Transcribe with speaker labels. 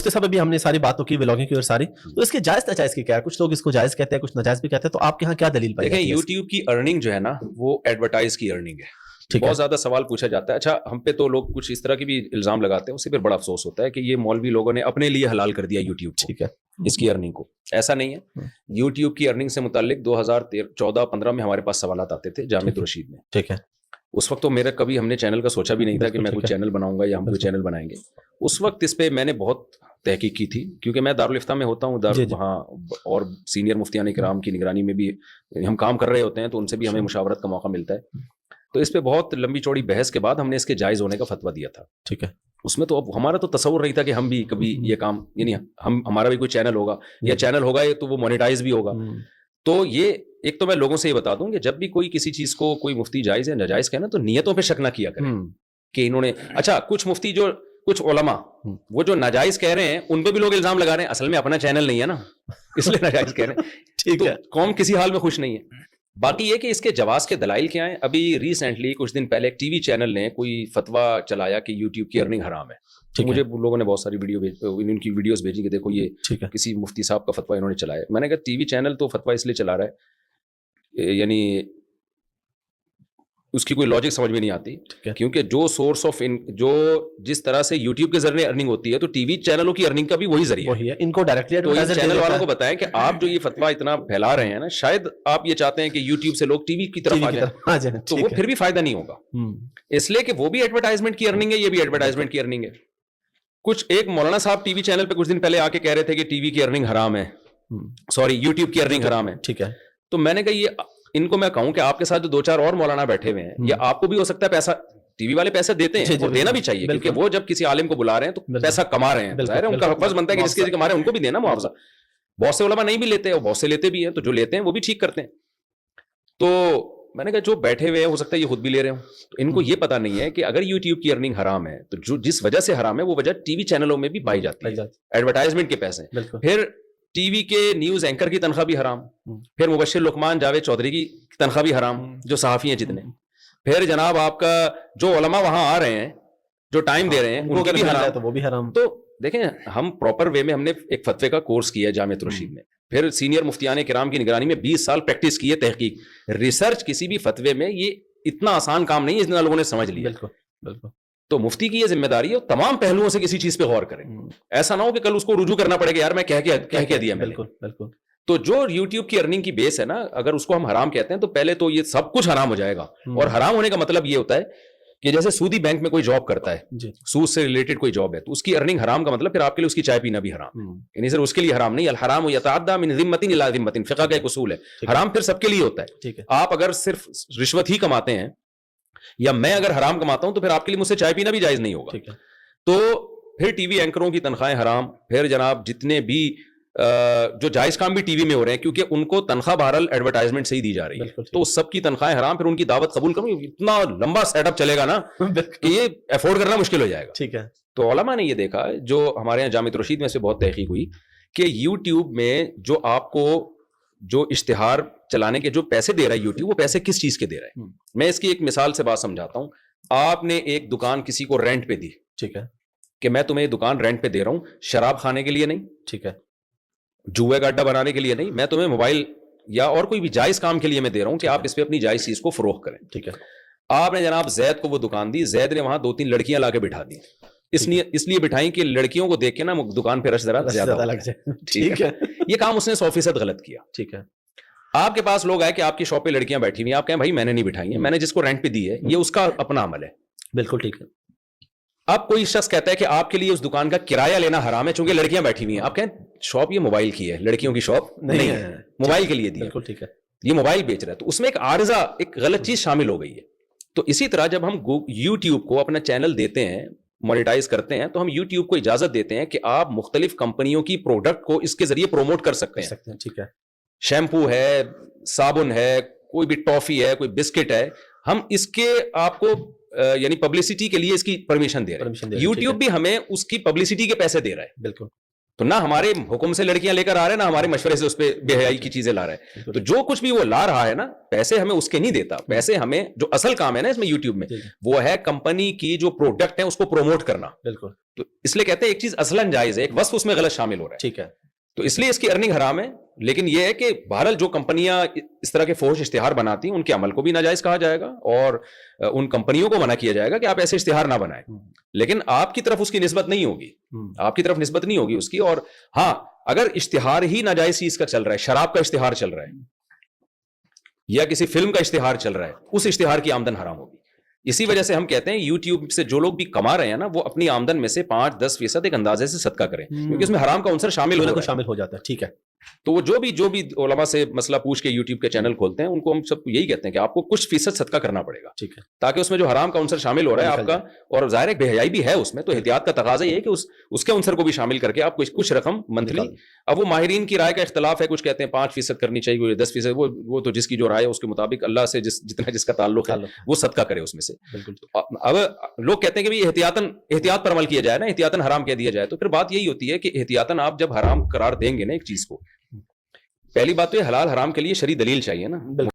Speaker 1: گزشتہ سب بھی ہم نے ساری باتوں کی ولاگنگ کی اور ساری, تو اس کے جائز ناجائز کی کیا ہے؟ کچھ لوگ اس کو جائز کہتے ہیں, کچھ ناجائز بھی کہتے ہیں, تو آپ کے یہاں کیا دلیل پائی؟
Speaker 2: دیکھیں یوٹیوب کی ارننگ جو ہے نا وہ ایڈورٹائز کی ارننگ ہے. بہت زیادہ سوال پوچھا جاتا ہے, اچھا ہم پہ تو لوگ کچھ اس طرح کی بھی الزام لگاتے ہیں, اس سے پھر بڑا افسوس ہوتا ہے کہ یہ مولوی لوگوں نے اپنے لیے حلال کر دیا یوٹیوب. ٹھیک ہے, اس کی ارننگ کو. ایسا نہیں ہے. یوٹیوب کی ارننگ سے متعلق 2014-15 میں ہمارے پاس سوالات آتے تھے جامعۃ الرشید میں.
Speaker 1: ٹھیک ہے,
Speaker 2: اس وقت تو میرا کبھی ہم نے چینل کا سوچا بھی نہیں تھا کہ میں کوئی چینل بناؤں گا یا ہم کوئی چینل بنائیں گے. اس وقت اس پہ میں نے بہت تحقیق کی تھی, کیونکہ میں دارالفتہ میں ہوتا ہوں, وہاں اور سینئر مفتیان کرام کی نگرانی میں بھی ہم کام کر رہے ہوتے ہیں, تو ان سے بھی ہمیں مشاورت کا موقع ملتا ہے. تو اس پہ بہت لمبی چوڑی بحث کے بعد ہم نے اس کے جائز ہونے کا فتویٰ دیا تھا. ٹھیک ہے, اس میں تو اب ہمارا تو تصور نہیں تھا کہ ہم بھی کبھی یہ کام, یعنی ہمارا بھی کوئی چینل ہوگا, یا چینل ہوگا تو وہ مونیٹائز بھی ہوگا. تو یہ ایک تو میں لوگوں سے یہ بتا دوں کہ جب بھی کوئی کسی چیز کو کوئی مفتی جائز ہے ناجائز کہنا, تو نیتوں پہ شک نہ کیا کریں کہ انہوں نے, اچھا کچھ مفتی جو کچھ علماء وہ جو ناجائز کہہ رہے ہیں ان پہ بھی لوگ الزام لگا رہے ہیں, اصل میں اپنا چینل نہیں ہے نا, اس لیے ناجائز کہہ رہے ہیں. ٹھیک ہے, قوم کسی حال میں خوش نہیں ہے. باقی یہ کہ اس کے جواز کے دلائل کیا ہیں. ابھی ریسنٹلی کچھ دن پہلے ایک ٹی وی چینل نے کوئی فتویٰ چلایا کہ یوٹیوب کی ارننگ حرام ہے. مجھے لوگوں نے بہت ساری ان کی ویڈیوز بھیجی کہ دیکھو یہ کسی مفتی صاحب کا فتویٰ انہوں نے چلایا. میں نے کہا ٹی وی چینل تو فتویٰ اس لیے چلا رہا ہے, یعنی اس کی کوئی لاجک سمجھ میں نہیں آتی, کیونکہ جو سورس آف جو جس طرح سے یوٹیوب کے ذریعے ارننگ ہوتی ہے, تو ٹی وی چینلوں کی ارننگ کا بھی وہی ذریعہ ہے.
Speaker 1: ان کو ڈائریکٹلی
Speaker 2: تو یہ چینل والوں کو بتائیں کہ آپ جو یہ فتویٰ اتنا پھیلا رہے ہیں نا, شاید آپ یہ چاہتے ہیں کہ یوٹیوب سے لوگ ٹی وی کی طرف آ جائیں, تو وہ پھر بھی فائدہ نہیں ہوگا, اس لیے کہ وہ بھی ایڈورٹائزمنٹ کی ارننگ ہے, یہ بھی ایڈورٹائزمنٹ کی ارننگ ہے. کچھ ایک مولانا صاحب ٹی وی چینل پہ کچھ دن پہلے آ کے کہہ رہے تھے کہ ٹی وی کی ارننگ حرام ہے, سوری یوٹیوب کی ارننگ حرام ہے. ٹھیک ہے, تو میں نے کہا یہ ان کو میں کہوں کہ آپ کے ساتھ جو 2-4 اور مولانا بیٹھے ہوئے ہیں, یا آپ کو بھی ہو سکتا ہے پیسہ, ٹی وی والے پیسے دیتے ہیں, وہ دینا بھی چاہیے, کیونکہ وہ جب کسی عالم کو بلا رہے ہیں تو پیسہ کما رہے ہیں, ظاہر ہے ان کا فرض بنتا ہے کہ جس کے کما رہے ہیں ان کو بھی دینا معاوضہ. بہت سے علماء نہیں بھی لیتے اور بہت سے لیتے بھی ہیں, تو جو لیتے ہیں وہ بھی ٹھیک کرتے ہیں. تو میں نے کہا جو بیٹھے ہوئے ہیں ہو سکتا ہے یہ خود بھی لے رہے ہوں, تو ان کو یہ پتا نہیں ہے کہ اگر یوٹیوب کی ارننگ حرام ہے تو جو جس وجہ سے حرام ہے وہ وجہ ٹی وی چینلوں میں بھی پائی جاتی ہے, ایڈورٹائزمنٹ کے پیسے. پھر ٹی وی کے نیوز اینکر کی تنخواہ بھی حرام, پھر مبشر لقمان جاوید چودھری کی تنخواہ بھی حرام, جو صحافی ہیں جتنے, پھر جناب آپ کا جو علماء وہاں آ رہے ہیں جو ٹائم دے رہے ہیں ان کو بھی حرام, تو وہ بھی حرام. تو دیکھیں ہم پراپر وے میں ہم نے ایک فتوے کا کورس کیا ہے جامعۃ الرشید میں, پھر سینئر مفتیان کرام کی نگرانی میں 20 سال پریکٹس کی ہے, تحقیق, ریسرچ. کسی بھی فتوے میں یہ اتنا آسان کام نہیں ہے جتنا لوگوں نے سمجھ لیا. بالکل. تو مفتی کی یہ ذمہ داری ہے تمام پہلوؤں سے کسی چیز پہ غور کریں, ایسا نہ ہو کہ کل اس کو رجوع کرنا پڑے گا یار میں کہہ دیا. بالکل. تو جو یوٹیوب کی ارننگ کی بیس ہے نا, اگر اس کو ہم حرام کہتے ہیں تو پہلے تو یہ سب کچھ حرام ہو جائے گا. اور حرام ہونے کا مطلب یہ ہوتا ہے کہ جیسے سودی بینک میں کوئی جاب کرتا ہے, سود سے ریلیٹڈ کوئی جاب ہے, تو اس کی ارننگ حرام کا مطلب پھر آپ کے لیے اس کی چائے پینا بھی حرام, یعنی صرف اس کے لیے حرام نہیں. الحرام یتعدی من ذمۃ الی ذمۃ, فقہ کا ایک اصول ہے, حرام پھر سب کے لیے ہوتا ہے. آپ اگر صرف رشوت ہی کماتے ہیں یا میں اگر حرام کماتا ہوں تو پھر آپ کے لیے مجھ سے چائے پینا بھی جائز نہیں ہوگا. تو پھر ٹی وی اینکروں کی تنخواہیں حرام, پھر جناب جتنے بھی جو جائز کام بھی ٹی وی میں ہو رہے ہیں, کیونکہ ان کو تنخواہ بہرحال ایڈورٹائزمنٹ سے ہی دی جا رہی ہے, تو سب کی تنخواہیں حرام. پھر ان کی دعوت قبول کروں, اتنا لمبا سیٹ اپ چلے گا نا کہ یہ افورڈ کرنا مشکل ہو جائے گا. ٹھیک ہے. تو علماء نے یہ دیکھا, جو ہمارے یہاں جامعۃ الرشید میں سے بہت تحقیق ہوئی, کہ یوٹیوب میں جو آپ کو جو اشتہار چلانے کے جو پیسے دے رہا ہے یوٹیوب, وہ پیسے کس چیز کے دے رہا ہے. میں اس کی ایک مثال سے بات سمجھاتا ہوں. آپ نے ایک دکان کسی کو رینٹ پہ دی, ٹھیک ہے, کہ میں تمہیں یہ دکان رینٹ پہ دے رہا ہوں, شراب کھانے کے لیے نہیں, ٹھیک ہے, جوئے کا اڈا بنانے کے لیے نہیں, میں تمہیں موبائل یا اور کوئی بھی جائز کام کے لیے میں دے رہا ہوں کہ آپ اس پہ اپنی جائز چیز کو فروغ کریں. ٹھیک ہے. آپ نے جناب زید کو وہ دکان دی, زید نے وہاں 2-3 لڑکیاں لا کے بٹھا دی, اس لیے بٹھائیں کہ لڑکیوں کو دیکھ کے نا دکان پہ رش ذرا زیادہ لگ جائے. ٹھیک ہے. یہ کام اس نے 100% غلط کیا. ٹھیک ہے. آپ کے پاس لوگ آئے کہ آپ کی شاپ پہ لڑکیاں بیٹھی ہوئی ہیں, آپ کہیں بھائی میں نے نہیں بٹھائی ہیں, میں نے جس کو رینٹ پہ دی ہے یہ اس کا اپنا عمل ہے. بالکل ٹھیک ہے. اب کوئی شخص کہتا ہے کہ آپ کے لیے اس دکان کا کرایہ لینا حرام ہے چونکہ لڑکیاں بیٹھی ہوئی ہیں, آپ کہیں شاپ یہ موبائل کی ہے, لڑکیوں کی شاپ نہیں ہے, موبائل کے لیے دی. بالکل ٹھیک ہے. یہ موبائل بیچ رہا ہے, تو اس میں ایک عارضہ, ایک غلط چیز شامل ہو گئی ہے. تو اسی طرح جب ہم یوٹیوب کو اپنا چینل دیتے ہیں, مونیٹائز کرتے ہیں, تو ہم یوٹیوب کو اجازت دیتے ہیں کہ آپ مختلف کمپنیوں کی پروڈکٹ کو اس کے ذریعے پروموٹ کر سکتے ہیں. ٹھیک ہے. شیمپو ہے, صابن ہے, کوئی بھی ٹافی ہے, کوئی بسکٹ ہے, ہم اس کے آپ کو یعنی پبلسٹی کے لیے اس کی پرمیشن دے رہے ہیں. یوٹیوب بھی ہمیں اس کی پبلسٹی کے پیسے دے رہا ہے. بالکل. تو نہ ہمارے حکم سے لڑکیاں لے کر آ رہے ہیں، نہ ہمارے مشورے سے اس پہ بے حیائی کی چیزیں لا رہے ہیں. تو جو کچھ بھی وہ لا رہا ہے نا، پیسے ہمیں اس کے نہیں دیتا. پیسے ہمیں جو اصل کام ہے نا اس میں یوٹیوب میں، وہ ہے کمپنی کی جو پروڈکٹ ہے اس کو پروموٹ کرنا.
Speaker 1: بالکل.
Speaker 2: تو اس لیے کہتے ہیں ایک چیز اصلاً جائز ہے، ایک وصف اس میں غلط شامل ہو رہا ہے.
Speaker 1: ٹھیک ہے.
Speaker 2: تو اس لیے اس کی ارننگ حرام ہے. لیکن یہ ہے کہ بہرحال جو کمپنیاں اس طرح کے فحش اشتہار بناتی ہیں ان کے عمل کو بھی ناجائز کہا جائے گا، اور ان کمپنیوں کو منع کیا جائے گا کہ آپ ایسے اشتہار نہ بنائیں. لیکن آپ کی طرف اس کی نسبت نہیں ہوگی، آپ کی طرف نسبت نہیں ہوگی اس کی. اور ہاں، اگر اشتہار ہی ناجائز چیز کا چل رہا ہے، شراب کا اشتہار چل رہا ہے یا کسی فلم کا اشتہار چل رہا ہے، اس اشتہار کی آمدن حرام ہوگی. اسی وجہ سے ہم کہتے ہیں یوٹیوب سے جو لوگ بھی کما رہے ہیں نا، وہ اپنی آمدن میں سے 5-10% ایک اندازے سے صدقہ کریں، کیونکہ اس میں حرام کا عنصر شامل
Speaker 1: ہو جاتا ہے. ٹھیک ہے.
Speaker 2: تو وہ جو بھی علماء سے مسئلہ پوچھ کے یوٹیوب کے چینل کھولتے ہیں، ان کو ہم سب یہی کہتے ہیں کہ آپ کو کچھ فیصد صدقہ کرنا پڑے گا. ٹھیک ہے. تاکہ اس میں جو حرام کا عنصر شامل ہو رہا ہے آپ کا، اور ظاہر ہے بے حیائی بھی ہے اس میں، تو احتیاط کا تقاضا یہ ہے کہ اس کے عنصر کو بھی شامل کر کے آپ کچھ رقم منتھلی. اب وہ ماہرین کی رائے کا اختلاف ہے، کچھ کہتے ہیں 5% کرنی چاہیے، کوئی 10%. وہ تو جس کی جو رائے ہے اس کے مطابق اللہ سے جتنا جس کا تعلق ہے وہ صدقہ کرے اس میں سے. اب لوگ کہتے ہیں کہ احتیاط پر عمل کیا جائے نا، احتیاطاً حرام کہہ دیا جائے. تو پھر بات یہی ہوتی ہے کہ احتیاطاً آپ جب حرام قرار دیں گے نا ایک چیز کو، پہلی بات تو یہ حلال حرام کے لیے شرعی دلیل چاہیے نا.